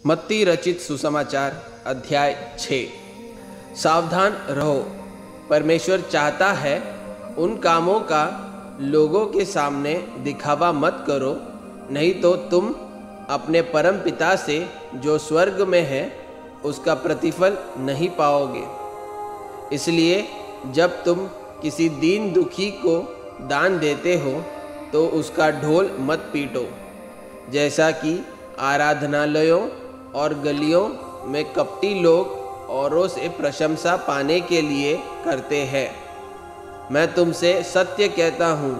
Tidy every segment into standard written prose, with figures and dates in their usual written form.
मत्ती रचित सुसमाचार अध्याय 6। सावधान रहो, परमेश्वर चाहता है उन कामों का लोगों के सामने दिखावा मत करो, नहीं तो तुम अपने परम पिता से जो स्वर्ग में है उसका प्रतिफल नहीं पाओगे। इसलिए जब तुम किसी दीन दुखी को दान देते हो तो उसका ढोल मत पीटो, जैसा कि आराधनालयों और गलियों में कपटी लोग औरों से प्रशंसा पाने के लिए करते हैं। मैं तुमसे सत्य कहता हूँ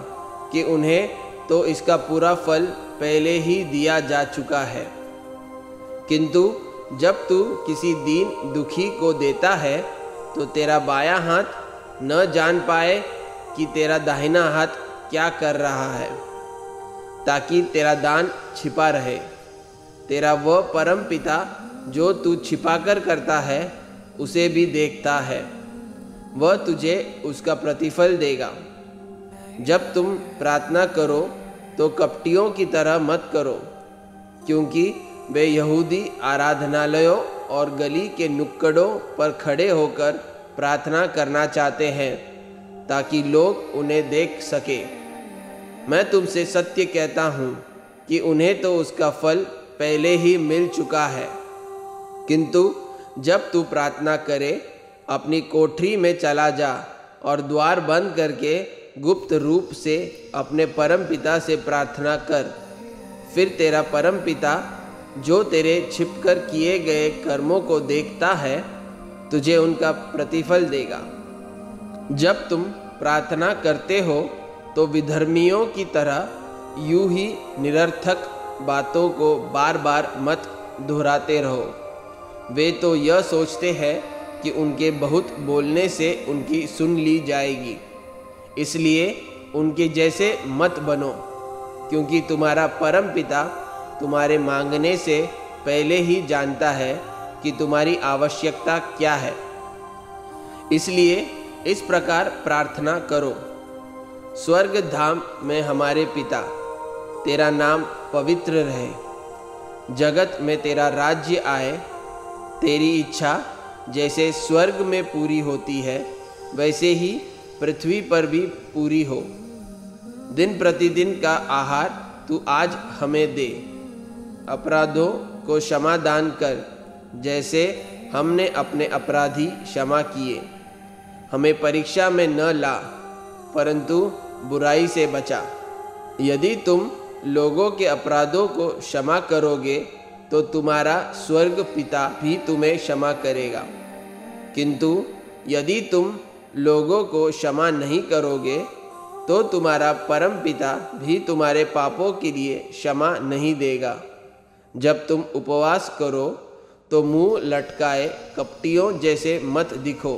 कि उन्हें तो इसका पूरा फल पहले ही दिया जा चुका है। किंतु जब तू किसी दीन दुखी को देता है तो तेरा बायां हाथ न जान पाए कि तेरा दाहिना हाथ क्या कर रहा है, ताकि तेरा दान छिपा रहे। तेरा वह परम पिता जो तू छिपाकर करता है उसे भी देखता है, वह तुझे उसका प्रतिफल देगा। जब तुम प्रार्थना करो तो कपटियों की तरह मत करो, क्योंकि वे यहूदी आराधनालयों और गली के नुक्कड़ों पर खड़े होकर प्रार्थना करना चाहते हैं ताकि लोग उन्हें देख सके। मैं तुमसे सत्य कहता हूँ कि उन्हें तो उसका फल पहले ही मिल चुका है। किंतु जब तू प्रार्थना करे, अपनी कोठरी में चला जा और द्वार बंद करके गुप्त रूप से अपने परम पिता से प्रार्थना कर। फिर तेरा परम पिता जो तेरे छिपकर किए गए कर्मों को देखता है तुझे उनका प्रतिफल देगा। जब तुम प्रार्थना करते हो तो विधर्मियों की तरह यूं ही निरर्थक बातों को बार बार मत दोहराते रहो। वे तो यह सोचते हैं कि उनके बहुत बोलने से उनकी सुन ली जाएगी, इसलिए उनके जैसे मत बनो, क्योंकि तुम्हारा परम पिता तुम्हारे मांगने से पहले ही जानता है कि तुम्हारी आवश्यकता क्या है। इसलिए इस प्रकार प्रार्थना करो। स्वर्ग धाम में हमारे पिता, तेरा नाम पवित्र रहे, जगत में तेरा राज्य आए, तेरी इच्छा जैसे स्वर्ग में पूरी होती है वैसे ही पृथ्वी पर भी पूरी हो। दिन प्रतिदिन का आहार तू आज हमें दे। अपराधों को क्षमा दान कर, जैसे हमने अपने अपराधी क्षमा किए। हमें परीक्षा में न ला, परंतु बुराई से बचा। यदि तुम लोगों के अपराधों को क्षमा करोगे तो तुम्हारा स्वर्ग पिता भी तुम्हें क्षमा करेगा। किंतु यदि तुम लोगों को क्षमा नहीं करोगे तो तुम्हारा परम पिता भी तुम्हारे पापों के लिए क्षमा नहीं देगा। जब तुम उपवास करो तो मुंह लटकाए कपटियों जैसे मत दिखो,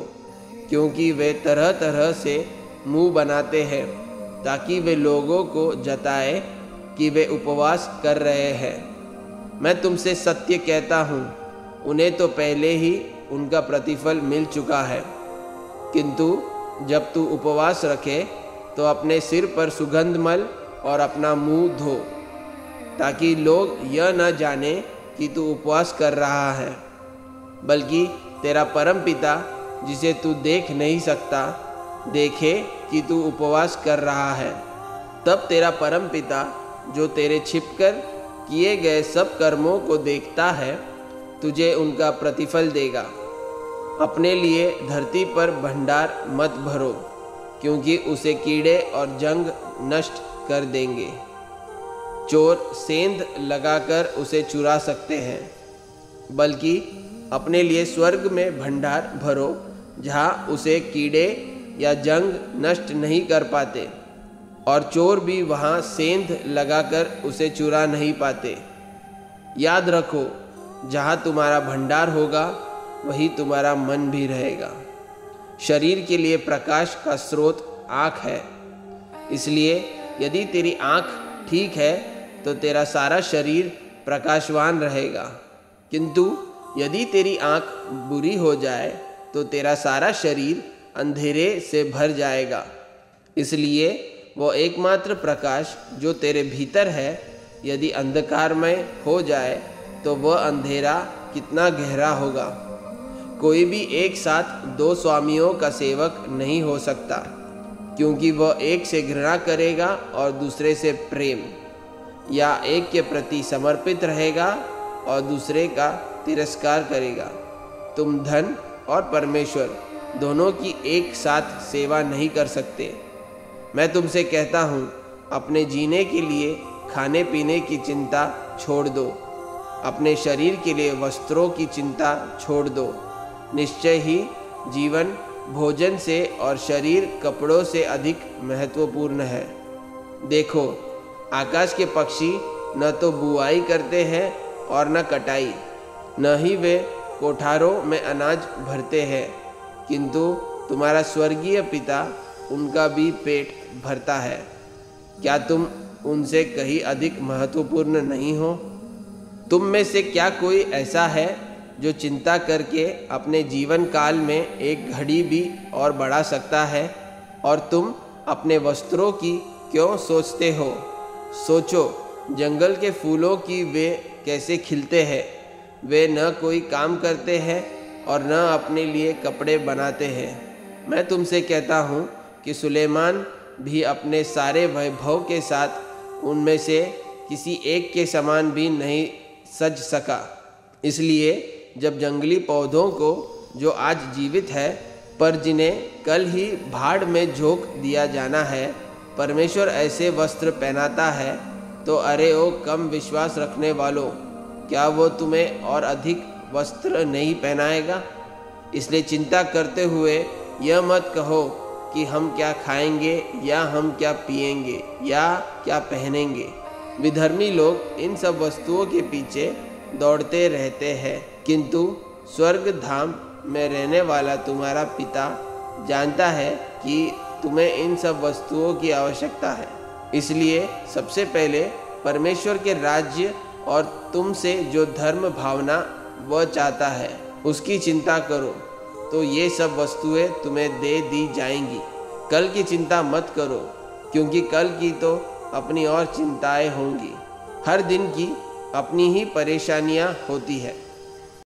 क्योंकि वे तरह तरह से मुंह बनाते हैं ताकि वे लोगों को जताए कि वे उपवास कर रहे हैं। मैं तुमसे सत्य कहता हूँ, उन्हें तो पहले ही उनका प्रतिफल मिल चुका है। किंतु जब तू उपवास रखे तो अपने सिर पर सुगंध मल और अपना मुंह धो, ताकि लोग यह न जाने कि तू उपवास कर रहा है, बल्कि तेरा परम पिता जिसे तू देख नहीं सकता देखे कि तू उपवास कर रहा है। तब तेरा परम पिता जो तेरे छिपकर किए गए सब कर्मों को देखता है तुझे उनका प्रतिफल देगा। अपने लिए धरती पर भंडार मत भरो, क्योंकि उसे कीड़े और जंग नष्ट कर देंगे। चोर सेंध लगाकर उसे चुरा सकते हैं, बल्कि अपने लिए स्वर्ग में भंडार भरो, जहाँ उसे कीड़े या जंग नष्ट नहीं कर पाते और चोर भी वहाँ सेंध लगाकर उसे चुरा नहीं पाते। याद रखो, जहाँ तुम्हारा भंडार होगा वही तुम्हारा मन भी रहेगा। शरीर के लिए प्रकाश का स्रोत आँख है, इसलिए यदि तेरी आँख ठीक है तो तेरा सारा शरीर प्रकाशवान रहेगा। किंतु यदि तेरी आँख बुरी हो जाए तो तेरा सारा शरीर अंधेरे से भर जाएगा। इसलिए वो एकमात्र प्रकाश जो तेरे भीतर है, यदि अंधकारमय हो जाए तो वह अंधेरा कितना गहरा होगा। कोई भी एक साथ दो स्वामियों का सेवक नहीं हो सकता, क्योंकि वह एक से घृणा करेगा और दूसरे से प्रेम, या एक के प्रति समर्पित रहेगा और दूसरे का तिरस्कार करेगा। तुम धन और परमेश्वर दोनों की एक साथ सेवा नहीं कर सकते। मैं तुमसे कहता हूँ, अपने जीने के लिए खाने पीने की चिंता छोड़ दो, अपने शरीर के लिए वस्त्रों की चिंता छोड़ दो। निश्चय ही जीवन भोजन से और शरीर कपड़ों से अधिक महत्वपूर्ण है। देखो, आकाश के पक्षी न तो बुआई करते हैं और न कटाई, न ही वे कोठारों में अनाज भरते हैं, किंतु तुम्हारा स्वर्गीय पिता उनका भी पेट भरता है। क्या तुम उनसे कहीं अधिक महत्वपूर्ण नहीं हो? तुम में से क्या कोई ऐसा है जो चिंता करके अपने जीवन काल में एक घड़ी भी और बढ़ा सकता है? और तुम अपने वस्त्रों की क्यों सोचते हो? सोचो, जंगल के फूलों की वे कैसे खिलते हैं। वे न कोई काम करते हैं और न अपने लिए कपड़े बनाते हैं। मैं तुमसे कहता हूँ कि सुलेमान भी अपने सारे वैभव के साथ उनमें से किसी एक के समान भी नहीं सज सका। इसलिए जब जंगली पौधों को, जो आज जीवित है पर जिन्हें कल ही भाड़ में झोंक दिया जाना है, परमेश्वर ऐसे वस्त्र पहनाता है, तो अरे ओ कम विश्वास रखने वालों, क्या वो तुम्हें और अधिक वस्त्र नहीं पहनाएगा? इसलिए चिंता करते हुए यह मत कहो कि हम क्या खाएंगे या हम क्या पिएंगे या क्या पहनेंगे। विधर्मी लोग इन सब वस्तुओं के पीछे दौड़ते रहते हैं, किंतु स्वर्ग धाम में रहने वाला तुम्हारा पिता जानता है कि तुम्हें इन सब वस्तुओं की आवश्यकता है। इसलिए सबसे पहले परमेश्वर के राज्य और तुमसे जो धर्म भावना वह चाहता है उसकी चिंता करो, तो ये सब वस्तुएं तुम्हें दे दी जाएंगी। कल की चिंता मत करो, क्योंकि कल की तो अपनी और चिंताएं होंगी। हर दिन की अपनी ही परेशानियां होती है।